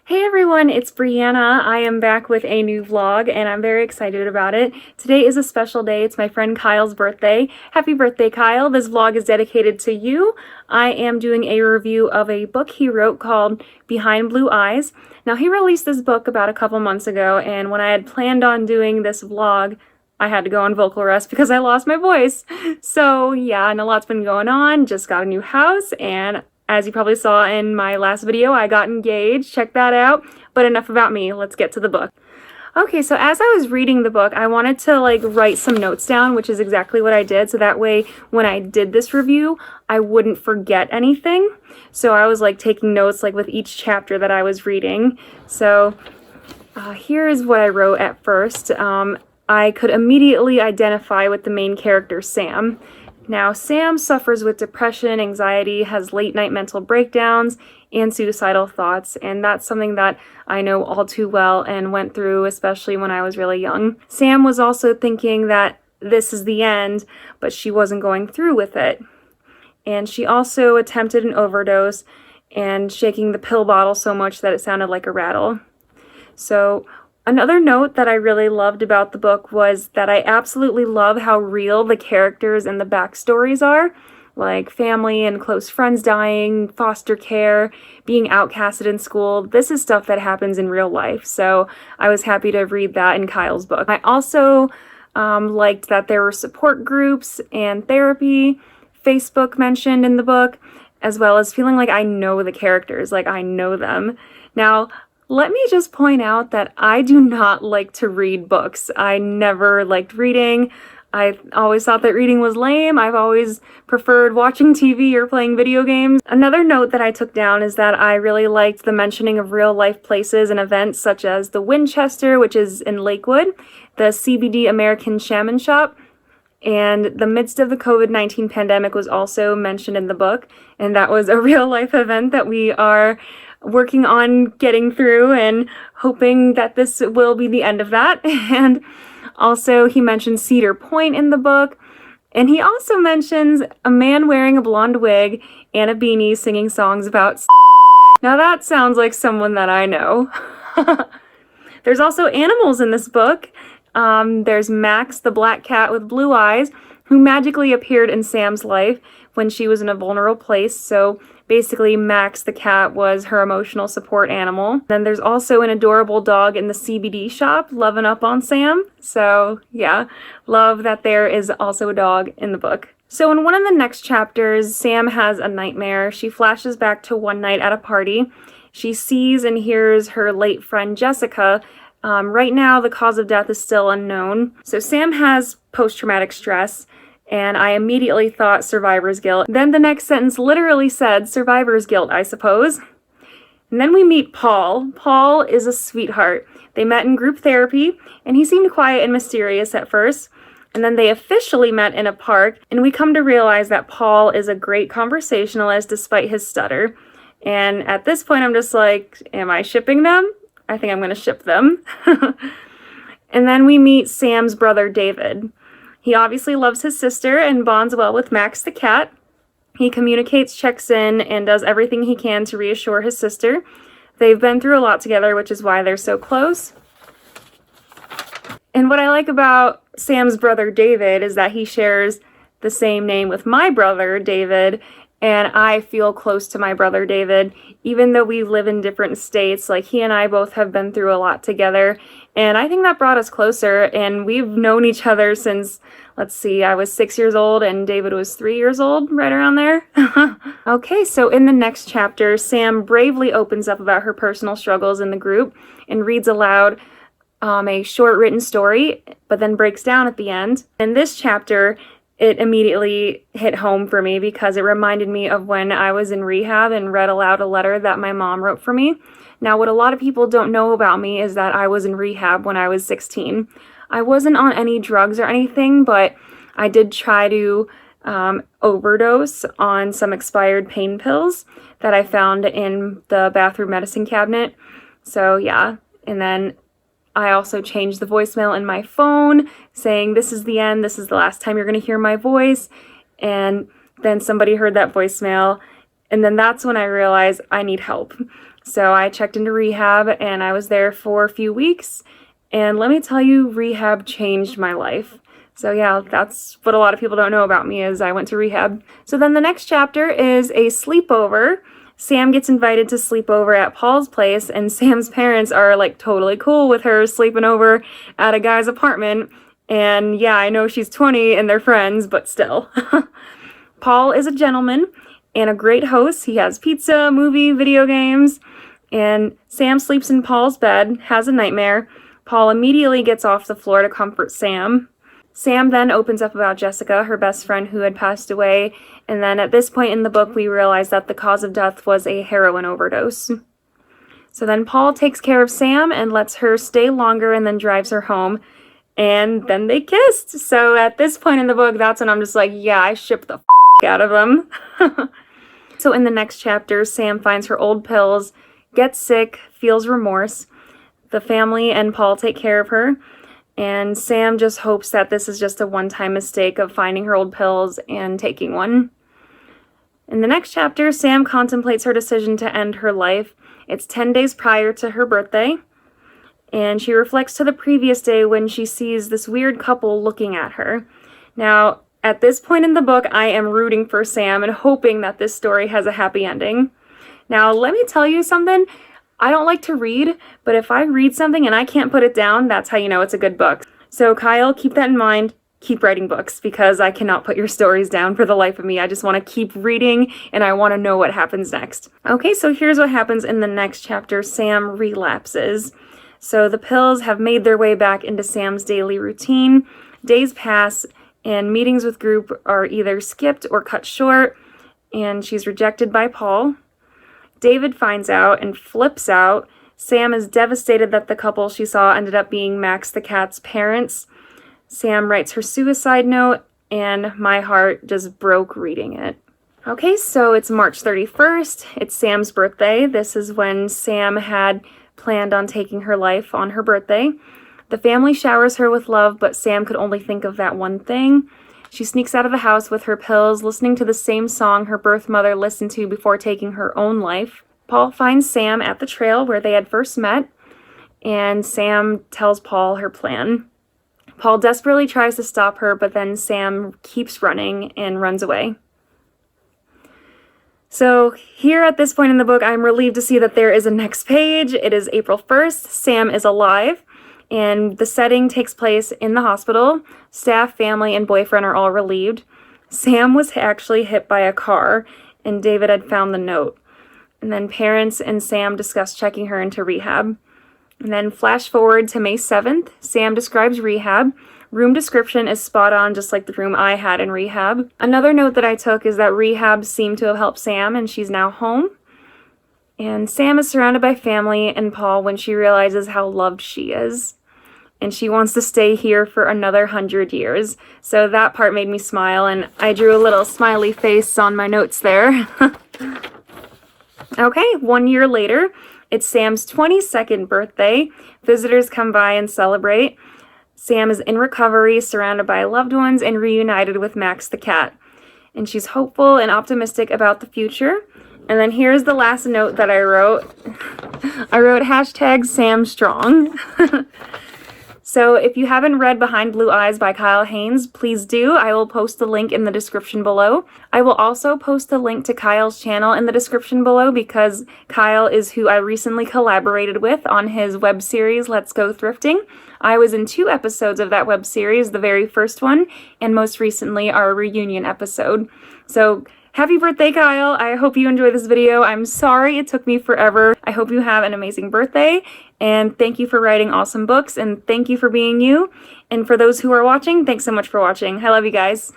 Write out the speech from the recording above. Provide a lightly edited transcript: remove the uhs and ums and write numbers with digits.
Hey everyone, it's Brianna. I am back with a new vlog and I'm very excited about it. Today is a special day. It's my friend Kyle's birthday. Happy birthday, Kyle. This vlog is dedicated to you. I am doing a review of a book he wrote called Behind Blue Eyes. Now, he released this book about a couple months ago, and when I had planned on doing this vlog, I had to go on vocal rest because I lost my voice. So yeah, and a lot's been going on. Just got a new house, and as you probably saw in my last video, I got engaged. Check that out. But enough about me. Let's get to the book. Okay, so as I was reading the book, I wanted to write some notes down, which is exactly what I did. So that way, when I did this review, I wouldn't forget anything. So I was taking notes with each chapter that I was reading. So here is what I wrote at first. I could immediately identify with the main character, Sam. Now, Sam suffers with depression, anxiety, has late-night mental breakdowns, and suicidal thoughts, and that's something that I know all too well and went through, especially when I was really young. Sam was also thinking that this is the end, but she wasn't going through with it. And she also attempted an overdose and shaking the pill bottle so much that it sounded like a rattle. So, another note that I really loved about the book was that I absolutely love how real the characters and the backstories are, like family and close friends dying, foster care, being outcasted in school. This is stuff that happens in real life, so I was happy to read that in Kyle's book. I also liked that there were support groups and therapy, Facebook mentioned in the book, as well as feeling like I know the characters, like I know them. Now, let me just point out that I do not like to read books. I never liked reading. I always thought that reading was lame. I've always preferred watching TV or playing video games. Another note that I took down is that I really liked the mentioning of real-life places and events such as the Winchester, which is in Lakewood, the CBD American Shaman Shop, and the midst of the COVID-19 pandemic was also mentioned in the book, and that was a real-life event that we are working on getting through and hoping that this will be the end of that. And also he mentions Cedar Point in the book, and he also mentions a man wearing a blonde wig and a beanie singing songs about Now that sounds like someone that I know. There's also animals in this book. There's Max, the black cat with blue eyes, who magically appeared in Sam's life when she was in a vulnerable place. So basically, Max the cat was her emotional support animal. Then there's also an adorable dog in the CBD shop loving up on Sam. So yeah, love that there is also a dog in the book. So in one of the next chapters, Sam has a nightmare. She flashes back to one night at a party. She sees and hears her late friend Jessica. Right now, the cause of death is still unknown. So Sam has post-traumatic stress, and I immediately thought survivor's guilt. Then the next sentence literally said survivor's guilt, I suppose. And then we meet Paul. Paul is a sweetheart. They met in group therapy, and he seemed quiet and mysterious at first. And then they officially met in a park, and we come to realize that Paul is a great conversationalist despite his stutter. And at this point, I'm just like, am I shipping them? I think I'm going to ship them. And then we meet Sam's brother, David. He obviously loves his sister and bonds well with Max the cat. He communicates, checks in, and does everything he can to reassure his sister. They've been through a lot together, which is why they're so close. And what I like about Sam's brother, David, is that he shares the same name with my brother, David, and I feel close to my brother David, even though we live in different states. He and I both have been through a lot together, and I think that brought us closer, and we've known each other since, let's see, I was 6 years old and David was 3 years old, right around there. Okay, so in the next chapter, Sam bravely opens up about her personal struggles in the group and reads aloud a short written story, but then breaks down at the end. In this chapter, it immediately hit home for me because it reminded me of when I was in rehab and read aloud a letter that my mom wrote for me. Now, what a lot of people don't know about me is that I was in rehab when I was 16. I wasn't on any drugs or anything, but I did try to overdose on some expired pain pills that I found in the bathroom medicine cabinet. So yeah, and then I also changed the voicemail in my phone saying, this is the end, this is the last time you're going to hear my voice. And then somebody heard that voicemail, and then that's when I realized I need help. So I checked into rehab and I was there for a few weeks. And let me tell you, rehab changed my life. So yeah, that's what a lot of people don't know about me is I went to rehab. So then the next chapter is a sleepover. Sam gets invited to sleep over at Paul's place, and Sam's parents are like totally cool with her sleeping over at a guy's apartment. And yeah, I know she's 20 and they're friends, but still. Paul is a gentleman and a great host. He has pizza, movie, video games, and Sam sleeps in Paul's bed, has a nightmare. Paul immediately gets off the floor to comfort Sam. Sam then opens up about Jessica, her best friend who had passed away, and then at this point in the book we realize that the cause of death was a heroin overdose. So then Paul takes care of Sam and lets her stay longer and then drives her home, and then they kissed. So at this point in the book, that's when I'm just like, yeah, I ship the out of them. So in the next chapter, Sam finds her old pills, gets sick, feels remorse. The family and Paul take care of her. And Sam just hopes that this is just a one-time mistake of finding her old pills and taking one. In the next chapter, Sam contemplates her decision to end her life. It's 10 days prior to her birthday, and she reflects to the previous day when she sees this weird couple looking at her. Now, at this point in the book, I am rooting for Sam and hoping that this story has a happy ending. Now, let me tell you something. I don't like to read, but if I read something and I can't put it down, that's how you know it's a good book. So Kyle, keep that in mind. Keep writing books because I cannot put your stories down for the life of me. I just want to keep reading and I want to know what happens next. Okay, so here's what happens in the next chapter. Sam relapses. So the pills have made their way back into Sam's daily routine. Days pass and meetings with group are either skipped or cut short, and she's rejected by Paul. David finds out and flips out. Sam is devastated that the couple she saw ended up being Max the cat's parents. Sam writes her suicide note, and my heart just broke reading it. Okay, so it's March 31st. It's Sam's birthday. This is when Sam had planned on taking her life on her birthday. The family showers her with love, but Sam could only think of that one thing. She sneaks out of the house with her pills, listening to the same song her birth mother listened to before taking her own life. Paul finds Sam at the trail where they had first met, and Sam tells Paul her plan. Paul desperately tries to stop her, but then Sam keeps running and runs away. So here at this point in the book, I'm relieved to see that there is a next page. It is April 1st. Sam is alive. And the setting takes place in the hospital. Staff, family, and boyfriend are all relieved. Sam was actually hit by a car, and David had found the note. And then parents and Sam discuss checking her into rehab. And then flash forward to May 7th. Sam describes rehab. Room description is spot on, just like the room I had in rehab. Another note that I took is that rehab seemed to have helped Sam, and she's now home. And Sam is surrounded by family and Paul when she realizes how loved she is. And she wants to stay here for another 100 years. So that part made me smile, and I drew a little smiley face on my notes there. Okay, 1 year later, it's Sam's 22nd birthday. Visitors come by and celebrate. Sam is in recovery, surrounded by loved ones, and reunited with Max the cat. And she's hopeful and optimistic about the future. And then here's the last note that I wrote. I wrote #SamStrong. So if you haven't read Behind Blue Eyes by Kyle Haines, please do. I will post the link in the description below. I will also post a link to Kyle's channel in the description below because Kyle is who I recently collaborated with on his web series, Let's Go Thrifting. I was in 2 episodes of that web series, the very first one, and most recently our reunion episode. So happy birthday, Kyle. I hope you enjoyed this video. I'm sorry it took me forever. I hope you have an amazing birthday, and thank you for writing awesome books, and thank you for being you. And for those who are watching, thanks so much for watching. I love you guys.